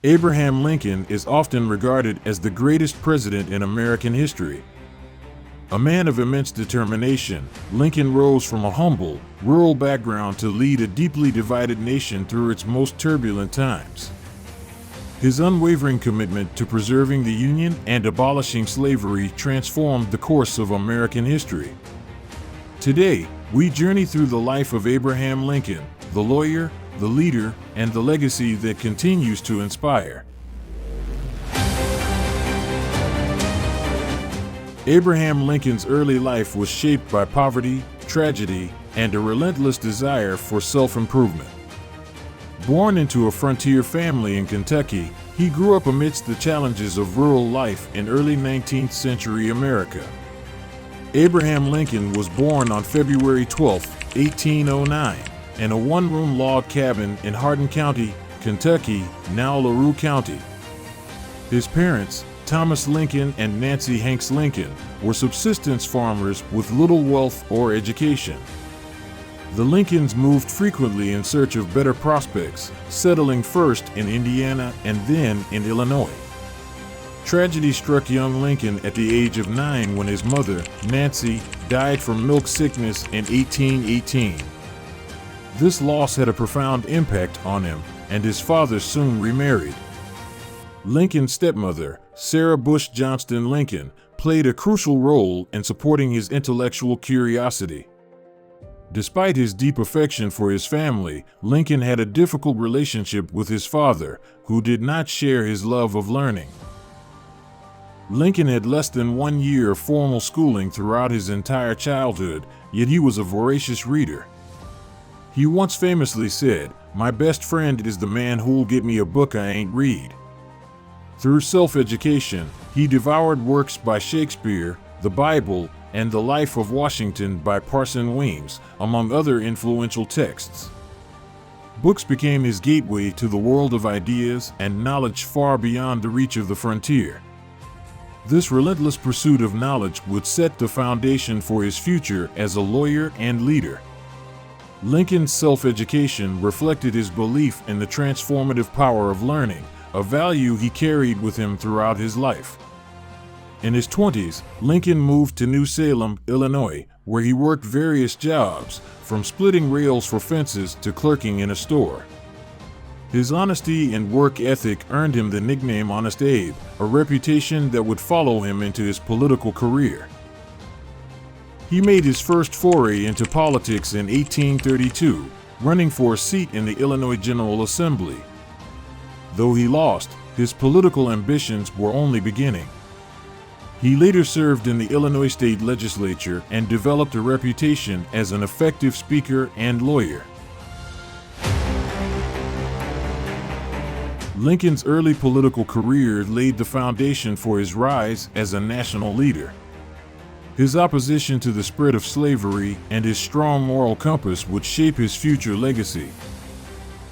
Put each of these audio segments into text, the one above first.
Abraham Lincoln is often regarded as the greatest president in American history. A man of immense determination, Lincoln rose from a humble, rural background to lead a deeply divided nation through its most turbulent times. His unwavering commitment to preserving the Union and abolishing slavery transformed the course of American history. Today, we journey through the life of Abraham Lincoln, the lawyer, the leader, and the legacy that continues to inspire. Abraham Lincoln's early life was shaped by poverty, tragedy, and a relentless desire for self-improvement. Born into a frontier family in Kentucky, he grew up amidst the challenges of rural life in early 19th century America. Abraham Lincoln was born on February 12, 1809, in a one-room log cabin in Hardin County, Kentucky, now LaRue County. His parents, Thomas Lincoln and Nancy Hanks Lincoln, were subsistence farmers with little wealth or education. The Lincolns moved frequently in search of better prospects, settling first in Indiana and then in Illinois. Tragedy struck young Lincoln at the age of 9 when his mother, Nancy, died from milk sickness in 1818. This loss had a profound impact on him, and his father soon remarried. Lincoln's stepmother, Sarah Bush Johnston Lincoln, played a crucial role in supporting his intellectual curiosity. Despite his deep affection for his family, Lincoln had a difficult relationship with his father, who did not share his love of learning. Lincoln had less than 1 year of formal schooling throughout his entire childhood, yet he was a voracious reader. He once famously said, "My best friend is the man who'll get me a book I ain't read." Through self-education, he devoured works by Shakespeare, the Bible, and the Life of Washington by Parson Weems, among other influential texts. Books became his gateway to the world of ideas and knowledge far beyond the reach of the frontier. This relentless pursuit of knowledge would set the foundation for his future as a lawyer and leader. Lincoln's self-education reflected his belief in the transformative power of learning, a value he carried with him throughout his life. In his 20s, Lincoln moved to New Salem, Illinois, where he worked various jobs, from splitting rails for fences to clerking in a store. His honesty and work ethic earned him the nickname Honest Abe, a reputation that would follow him into his political career. He made his first foray into politics in 1832, running for a seat in the Illinois General Assembly. Though he lost, his political ambitions were only beginning. He later served in the Illinois State Legislature and developed a reputation as an effective speaker and lawyer. Lincoln's early political career laid the foundation for his rise as a national leader. His opposition to the spread of slavery and his strong moral compass would shape his future legacy.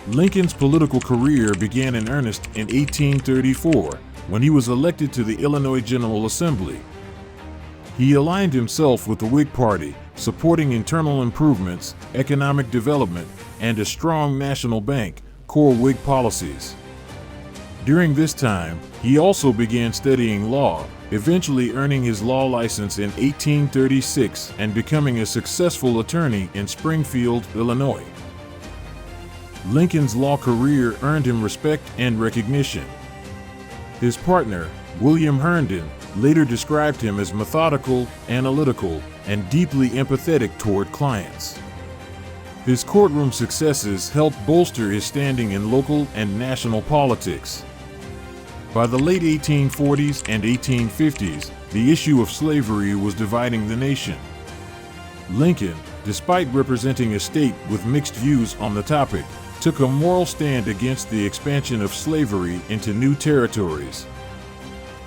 Lincoln's political career began in earnest in 1834, when he was elected to the Illinois General Assembly. He aligned himself with the Whig Party, supporting internal improvements, economic development, and a strong national bank, core Whig policies. During this time, he also began studying law, eventually earning his law license in 1836 and becoming a successful attorney in Springfield, Illinois. Lincoln's law career earned him respect and recognition. His partner, William Herndon, later described him as methodical, analytical, and deeply empathetic toward clients. His courtroom successes helped bolster his standing in local and national politics. By the late 1840s and 1850s, the issue of slavery was dividing the nation. Lincoln, despite representing a state with mixed views on the topic, took a moral stand against the expansion of slavery into new territories.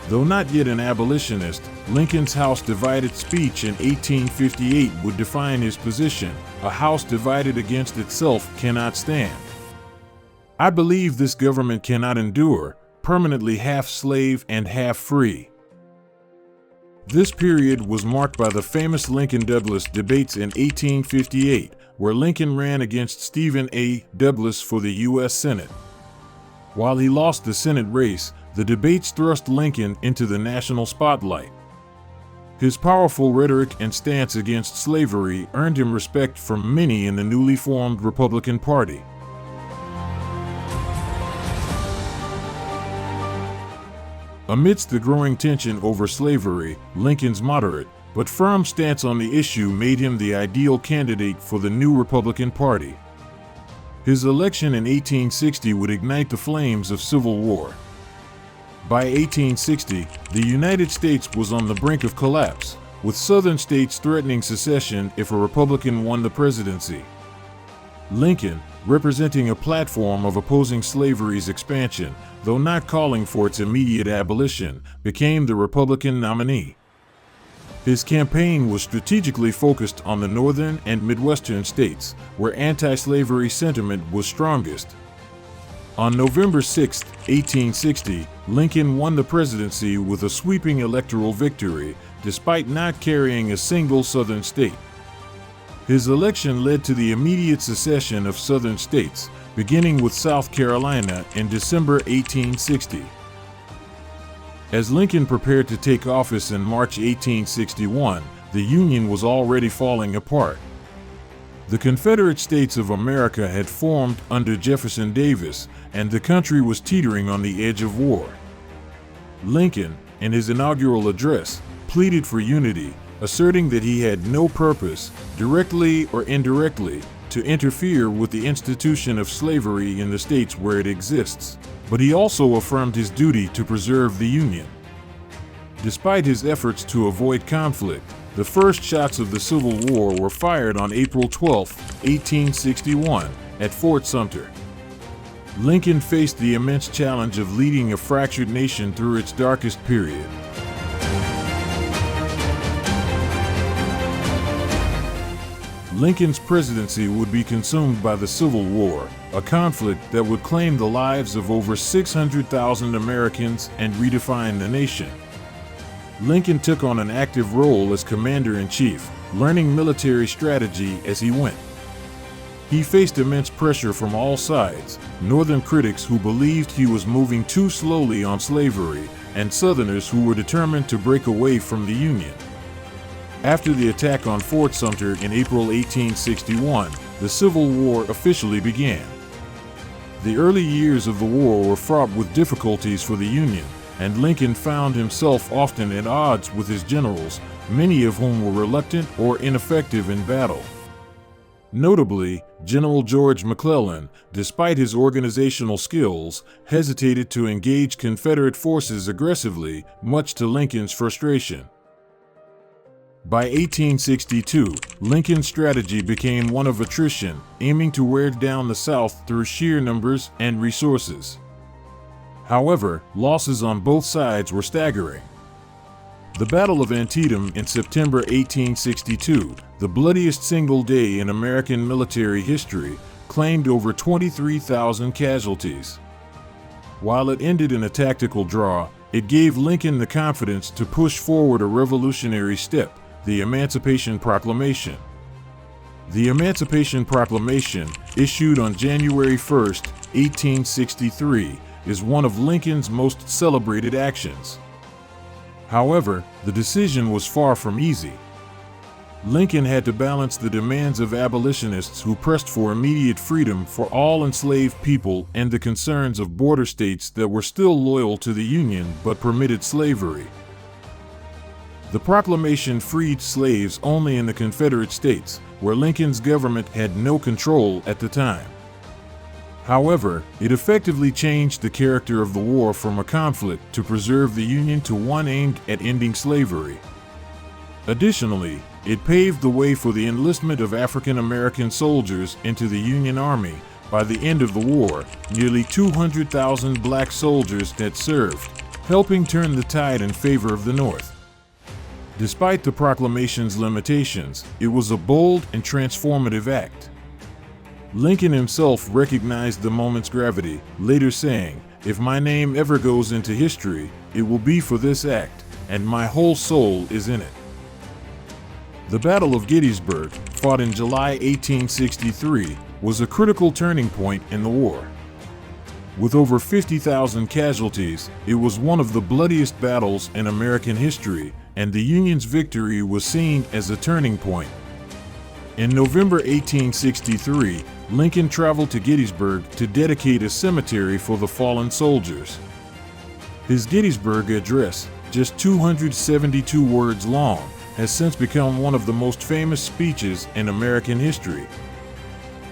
Though not yet an abolitionist, Lincoln's House divided speech in 1858 would define his position: "A house divided against itself cannot stand. I believe this government cannot endure, permanently half slave and half free." This period was marked by the famous Lincoln-Douglas debates in 1858, where Lincoln ran against Stephen A. Douglas for the U.S. Senate. While he lost the Senate race, the debates thrust Lincoln into the national spotlight. His powerful rhetoric and stance against slavery earned him respect from many in the newly formed Republican Party. Amidst the growing tension over slavery, Lincoln's moderate but firm stance on the issue made him the ideal candidate for the new Republican Party. His election in 1860 would ignite the flames of civil war. By 1860, the United States was on the brink of collapse, with southern states threatening secession if a Republican won the presidency. Lincoln, representing a platform of opposing slavery's expansion, though not calling for its immediate abolition, became the Republican nominee. His campaign was strategically focused on the northern and midwestern states, where anti-slavery sentiment was strongest. On November 6, 1860, Lincoln won the presidency with a sweeping electoral victory, despite not carrying a single southern state. His election led to the immediate secession of southern states, beginning with South Carolina in December 1860. As Lincoln prepared to take office in March 1861, the Union was already falling apart. The Confederate States of America had formed under Jefferson Davis, and the country was teetering on the edge of war. Lincoln, in his inaugural address, pleaded for unity, asserting that he had no purpose, directly or indirectly, to interfere with the institution of slavery in the states where it exists, but he also affirmed his duty to preserve the Union. Despite his efforts to avoid conflict, the first shots of the Civil War were fired on April 12, 1861, at Fort Sumter. Lincoln faced the immense challenge of leading a fractured nation through its darkest period. Lincoln's presidency would be consumed by the Civil War, a conflict that would claim the lives of over 600,000 Americans and redefine the nation. Lincoln took on an active role as commander-in-chief, learning military strategy as he went. He faced immense pressure from all sides, Northern critics who believed he was moving too slowly on slavery, and Southerners who were determined to break away from the Union. After the attack on Fort Sumter in April 1861, the Civil War officially began. The early years of the war were fraught with difficulties for the Union, and Lincoln found himself often at odds with his generals, many of whom were reluctant or ineffective in battle. Notably, General George McClellan, despite his organizational skills, hesitated to engage Confederate forces aggressively, much to Lincoln's frustration. By 1862, Lincoln's strategy became one of attrition, aiming to wear down the South through sheer numbers and resources. However, losses on both sides were staggering. The Battle of Antietam in September 1862, the bloodiest single day in American military history, claimed over 23,000 casualties. While it ended in a tactical draw, it gave Lincoln the confidence to push forward a revolutionary step, the Emancipation Proclamation. The Emancipation Proclamation, issued on January 1, 1863, is one of Lincoln's most celebrated actions. However, the decision was far from easy. Lincoln had to balance the demands of abolitionists who pressed for immediate freedom for all enslaved people and the concerns of border states that were still loyal to the Union but permitted slavery. The proclamation freed slaves only in the Confederate States, where Lincoln's government had no control at the time. However, it effectively changed the character of the war from a conflict to preserve the Union to one aimed at ending slavery. Additionally, it paved the way for the enlistment of African American soldiers into the Union Army. By the end of the war, nearly 200,000 black soldiers had served, helping turn the tide in favor of the North. Despite the proclamation's limitations, it was a bold and transformative act. Lincoln himself recognized the moment's gravity, later saying, "If my name ever goes into history, it will be for this act, and my whole soul is in it." The Battle of Gettysburg, fought in July 1863, was a critical turning point in the war. With over 50,000 casualties, it was one of the bloodiest battles in American history, and the Union's victory was seen as a turning point. In November 1863, Lincoln traveled to Gettysburg to dedicate a cemetery for the fallen soldiers. His Gettysburg address, just 272 words long, has since become one of the most famous speeches in American history.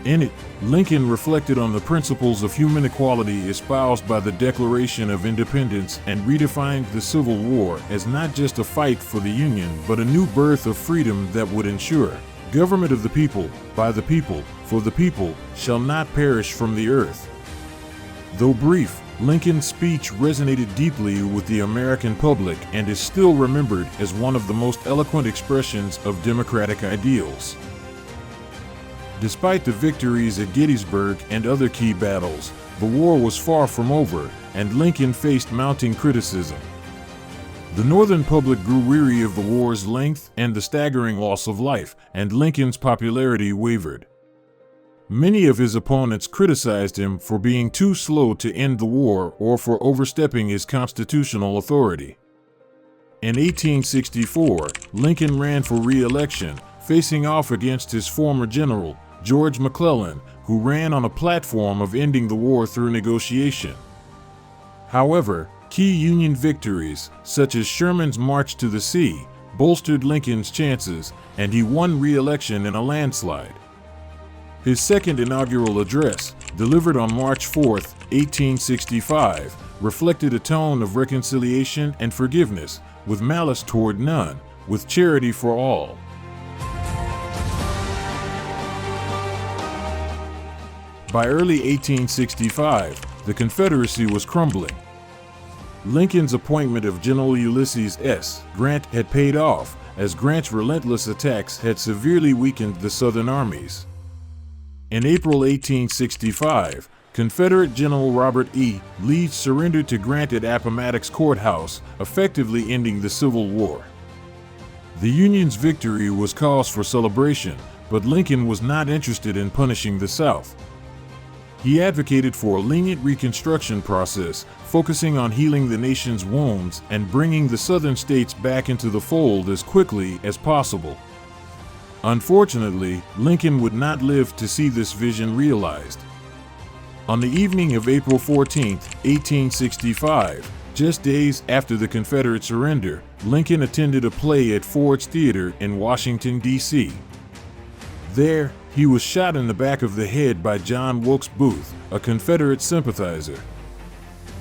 In it, Lincoln reflected on the principles of human equality espoused by the Declaration of Independence and redefined the Civil War as not just a fight for the Union but a new birth of freedom that would ensure government of the people, by the people, for the people, shall not perish from the earth. Though brief, Lincoln's speech resonated deeply with the American public and is still remembered as one of the most eloquent expressions of democratic ideals. Despite the victories at Gettysburg and other key battles, the war was far from over, and Lincoln faced mounting criticism. The Northern public grew weary of the war's length and the staggering loss of life, and Lincoln's popularity wavered. Many of his opponents criticized him for being too slow to end the war or for overstepping his constitutional authority. In 1864, Lincoln ran for re-election, facing off against his former general, George McClellan, who ran on a platform of ending the war through negotiation. However, key Union victories, such as Sherman's March to the Sea, bolstered Lincoln's chances, and he won re-election in a landslide. His second inaugural address, delivered on March 4, 1865, reflected a tone of reconciliation and forgiveness, with malice toward none, with charity for all. By early 1865, the Confederacy was crumbling. Lincoln's appointment of General Ulysses S. Grant had paid off, as Grant's relentless attacks had severely weakened the Southern armies. In April 1865, Confederate General Robert E. Lee surrendered to Grant at Appomattox Courthouse, effectively ending the Civil War. The Union's victory was cause for celebration, but Lincoln was not interested in punishing the South. He advocated for a lenient Reconstruction process, focusing on healing the nation's wounds and bringing the Southern states back into the fold as quickly as possible. Unfortunately, Lincoln would not live to see this vision realized. On the evening of April 14, 1865, just days after the Confederate surrender, Lincoln attended a play at Ford's Theater in Washington, D.C. There, he was shot in the back of the head by John Wilkes Booth, a Confederate sympathizer.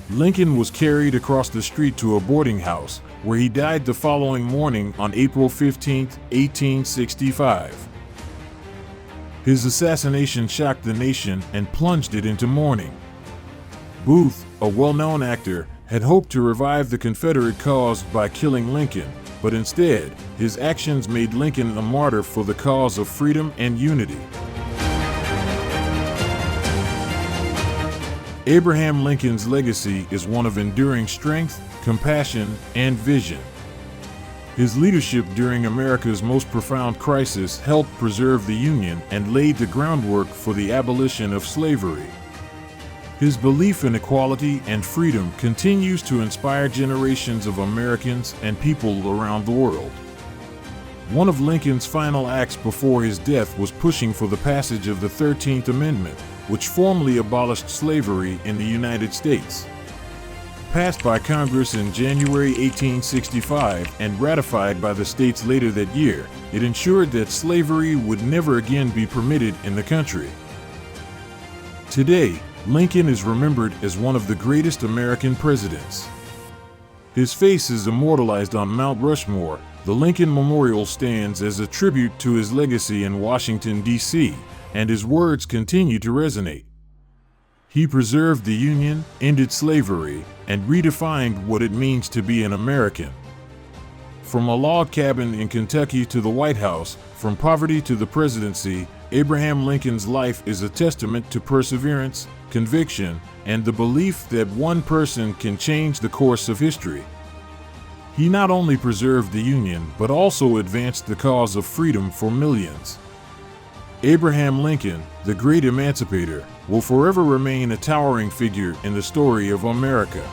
Lincoln was carried across the street to a boarding house, where he died the following morning on April 15, 1865. His assassination shocked the nation and plunged it into mourning. Booth, a well-known actor, had hoped to revive the Confederate cause by killing Lincoln, but instead, his actions made Lincoln a martyr for the cause of freedom and unity. Abraham Lincoln's legacy is one of enduring strength, compassion, and vision. His leadership during America's most profound crisis helped preserve the Union and laid the groundwork for the abolition of slavery. His belief in equality and freedom continues to inspire generations of Americans and people around the world. One of Lincoln's final acts before his death was pushing for the passage of the 13th Amendment, which formally abolished slavery in the United States. Passed by Congress in January 1865 and ratified by the states later that year, it ensured that slavery would never again be permitted in the country. Today, Lincoln is remembered as one of the greatest American presidents. His face is immortalized on Mount Rushmore. The Lincoln Memorial stands as a tribute to his legacy in Washington, D.C., and his words continue to resonate. He preserved the Union, ended slavery, and redefined what it means to be an American. From a log cabin in Kentucky to the White House, from poverty to the presidency, Abraham Lincoln's life is a testament to perseverance, conviction, and the belief that one person can change the course of history. He not only preserved the Union, but also advanced the cause of freedom for millions. Abraham Lincoln, the great emancipator, will forever remain a towering figure in the story of America.